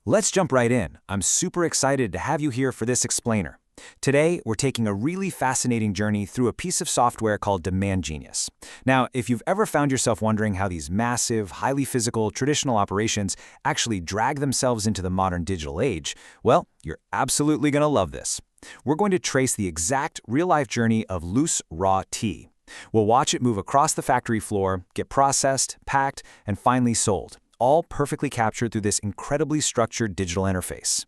Let's jump right in. I'm super excited to have you here for this explainer. Today, we're taking a really fascinating journey through a piece of software called Demand Genius. Now, if you've ever found yourself wondering how these massive, highly physical, traditional operations actually drag themselves into the modern digital age, well, you're absolutely going to love this. We're going to trace the exact real-life journey of loose, raw tea. We'll watch it move across the factory floor, get processed, packed, and finally sold, all perfectly captured through this incredibly structured digital interface.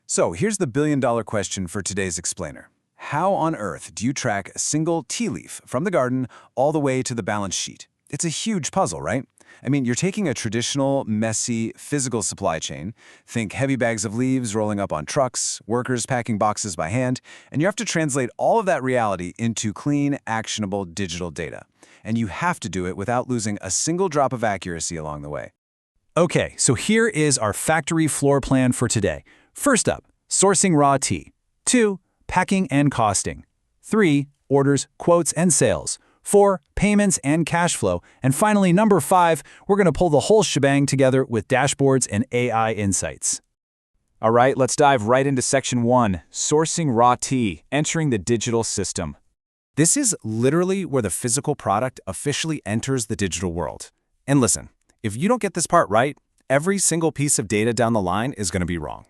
So here's the billion-dollar question for today's explainer. How on earth do you track a single tea leaf from the garden all the way to the balance sheet? It's a huge puzzle, right? I mean, you're taking a traditional, messy, physical supply chain, think heavy bags of leaves rolling up on trucks, workers packing boxes by hand, and you have to translate all of that reality into clean, actionable digital data. And you have to do it without losing a single drop of accuracy along the way. Okay, so here is our factory floor plan for today. First up, sourcing raw tea. 2, packing and costing. 3, orders, quotes, and sales. 4, payments and cash flow. And finally, number 5, we're going to pull the whole shebang together with dashboards and AI insights. All right, let's dive right into Section 1, Sourcing Raw Tea, Entering the Digital System. This is literally where the physical product officially enters the digital world. And listen, if you don't get this part right, every single piece of data down the line is going to be wrong.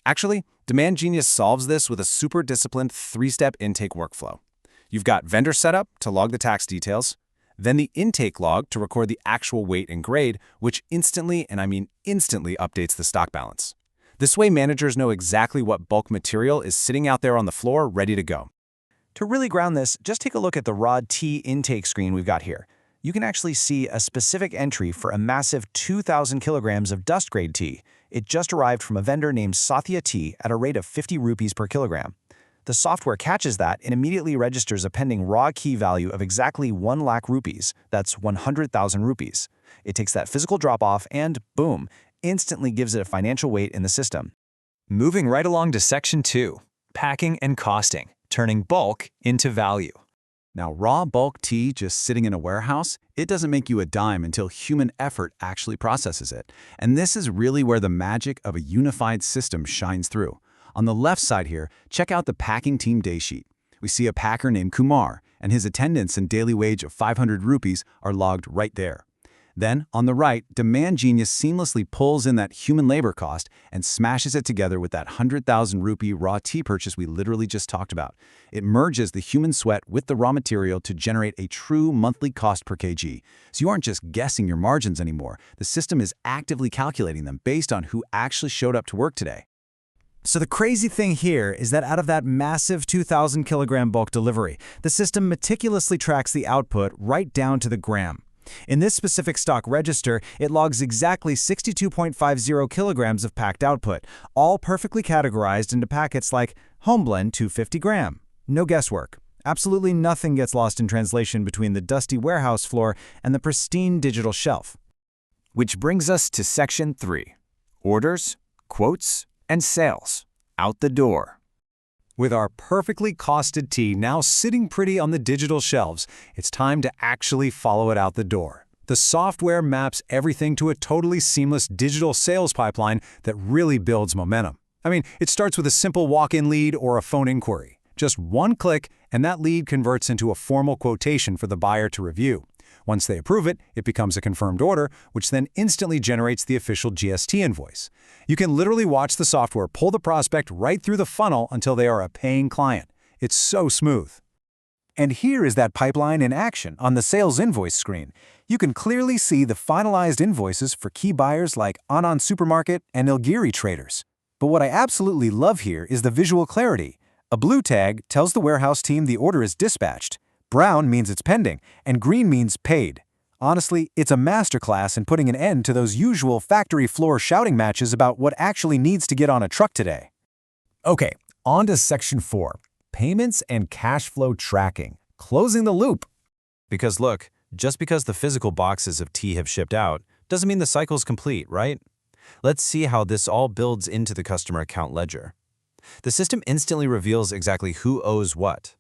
Actually, Demand Genius solves this with a super disciplined 3-step intake workflow. You've got vendor setup to log the tax details, then the intake log to record the actual weight and grade, which instantly, and I mean instantly, updates the stock balance. This way, managers know exactly what bulk material is sitting out there on the floor ready to go. To really ground this, just take a look at the raw tea intake screen we've got here. You can actually see a specific entry for a massive 2,000 kilograms of dust-grade tea. It just arrived from a vendor named Sathya Tea at a rate of 50 rupees per kilogram. The software catches that and immediately registers a pending raw key value of exactly 1 lakh rupees. That's 100,000 rupees. It takes that physical drop-off and, boom, instantly gives it a financial weight in the system. Moving right along to Section 2, packing and costing, turning bulk into value. Now, raw bulk tea just sitting in a warehouse, it doesn't make you a dime until human effort actually processes it. And this is really where the magic of a unified system shines through. On the left side here, check out the packing team day sheet. We see a packer named Kumar, and his attendance and daily wage of 500 rupees are logged right there. Then, on the right, Demand Genius seamlessly pulls in that human labor cost and smashes it together with that 100,000 rupee raw tea purchase we literally just talked about. It merges the human sweat with the raw material to generate a true monthly cost per kg. So you aren't just guessing your margins anymore. The system is actively calculating them based on who actually showed up to work today. So the crazy thing here is that out of that massive 2,000 kilogram bulk delivery, the system meticulously tracks the output right down to the gram. In this specific stock register, it logs exactly 62.50 kilograms of packed output, all perfectly categorized into packets like Home Blend 250 gram. No guesswork. Absolutely nothing gets lost in translation between the dusty warehouse floor and the pristine digital shelf. Which brings us to Section 3, Orders, Quotes, and Sales. Out the door. With our perfectly costed tea now sitting pretty on the digital shelves, it's time to actually follow it out the door. The software maps everything to a totally seamless digital sales pipeline that really builds momentum. I mean, it starts with a simple walk-in lead or a phone inquiry. Just one click, and that lead converts into a formal quotation for the buyer to review. Once they approve it, it becomes a confirmed order, which then instantly generates the official GST invoice. You can literally watch the software pull the prospect right through the funnel until they are a paying client. It's so smooth. And here is that pipeline in action on the sales invoice screen. You can clearly see the finalized invoices for key buyers like Anand Supermarket and Ilgiri Traders. But what I absolutely love here is the visual clarity. A blue tag tells the warehouse team the order is dispatched. Brown means it's pending, and green means paid. Honestly, it's a masterclass in putting an end to those usual factory floor shouting matches about what actually needs to get on a truck today. Okay, on to Section 4, Payments and Cash Flow Tracking, closing the loop. Because look, just because the physical boxes of tea have shipped out, doesn't mean the cycle's complete, right? Let's see how this all builds into the customer account ledger. The system instantly reveals exactly who owes what.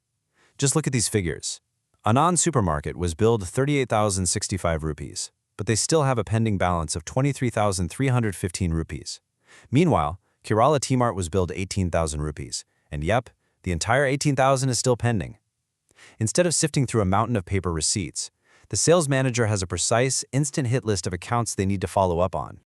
Just look at these figures. Anand Supermarket was billed 38,065 rupees, but they still have a pending balance of 23,315 rupees. Meanwhile, Kerala T-Mart was billed 18,000 rupees. And yep, the entire 18,000 is still pending. Instead of sifting through a mountain of paper receipts, the sales manager has a precise, instant hit list of accounts they need to follow up on.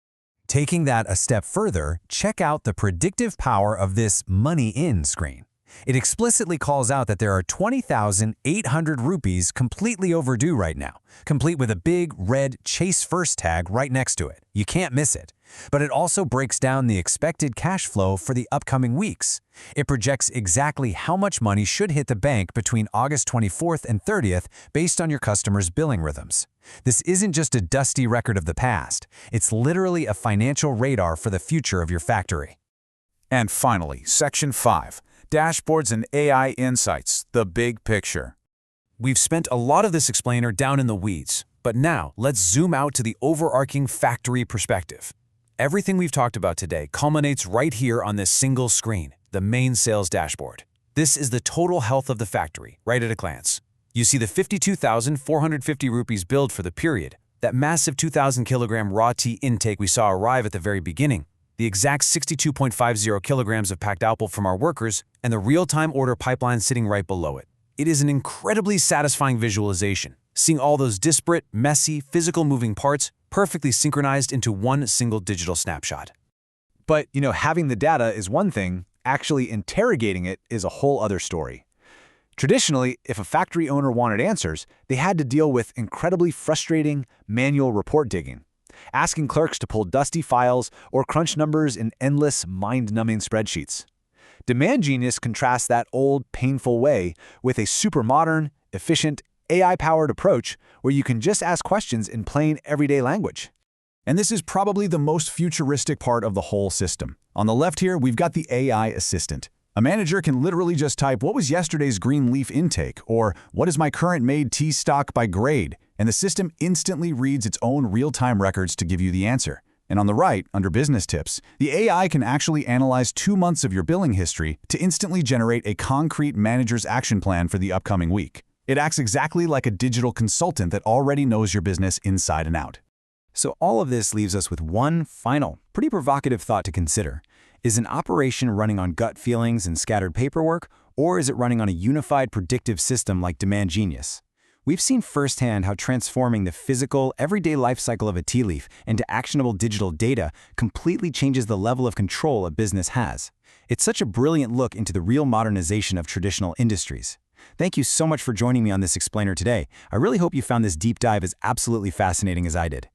Taking that a step further, check out the predictive power of this Money In screen. It explicitly calls out that there are 20,800 rupees completely overdue right now, complete with a big red Chase First tag right next to it. You can't miss it. But it also breaks down the expected cash flow for the upcoming weeks. It projects exactly how much money should hit the bank between August 24th and 30th based on your customers' billing rhythms. This isn't just a dusty record of the past. It's literally a financial radar for the future of your factory. And finally, Section 5. Dashboards and AI Insights, the big picture. We've spent a lot of this explainer down in the weeds, but now let's zoom out to the overarching factory perspective. Everything we've talked about today culminates right here on this single screen, the main sales dashboard. This is the total health of the factory, right at a glance. You see the 52,450 rupees billed for the period, that massive 2,000 kilogram raw tea intake we saw arrive at the very beginning, the exact 62.50 kilograms of packed output from our workers, and the real-time order pipeline sitting right below it. It is an incredibly satisfying visualization, seeing all those disparate, messy, physical moving parts perfectly synchronized into one single digital snapshot. But, having the data is one thing, actually interrogating it is a whole other story. Traditionally, if a factory owner wanted answers, they had to deal with incredibly frustrating manual report digging, asking clerks to pull dusty files or crunch numbers in endless, mind-numbing spreadsheets. Demand Genius contrasts that old, painful way with a super modern, efficient, AI-powered approach where you can just ask questions in plain, everyday language. And this is probably the most futuristic part of the whole system. On the left here, we've got the AI assistant. A manager can literally just type, "What was yesterday's green leaf intake?" or "What is my current made tea stock by grade?" And the system instantly reads its own real-time records to give you the answer. And on the right, under Business Tips, the AI can actually analyze 2 months of your billing history to instantly generate a concrete manager's action plan for the upcoming week. It acts exactly like a digital consultant that already knows your business inside and out. So all of this leaves us with one final, pretty provocative thought to consider. Is an operation running on gut feelings and scattered paperwork, or is it running on a unified predictive system like Demand Genius? We've seen firsthand how transforming the physical, everyday life cycle of a tea leaf into actionable digital data completely changes the level of control a business has. It's such a brilliant look into the real modernization of traditional industries. Thank you so much for joining me on this explainer today. I really hope you found this deep dive as absolutely fascinating as I did.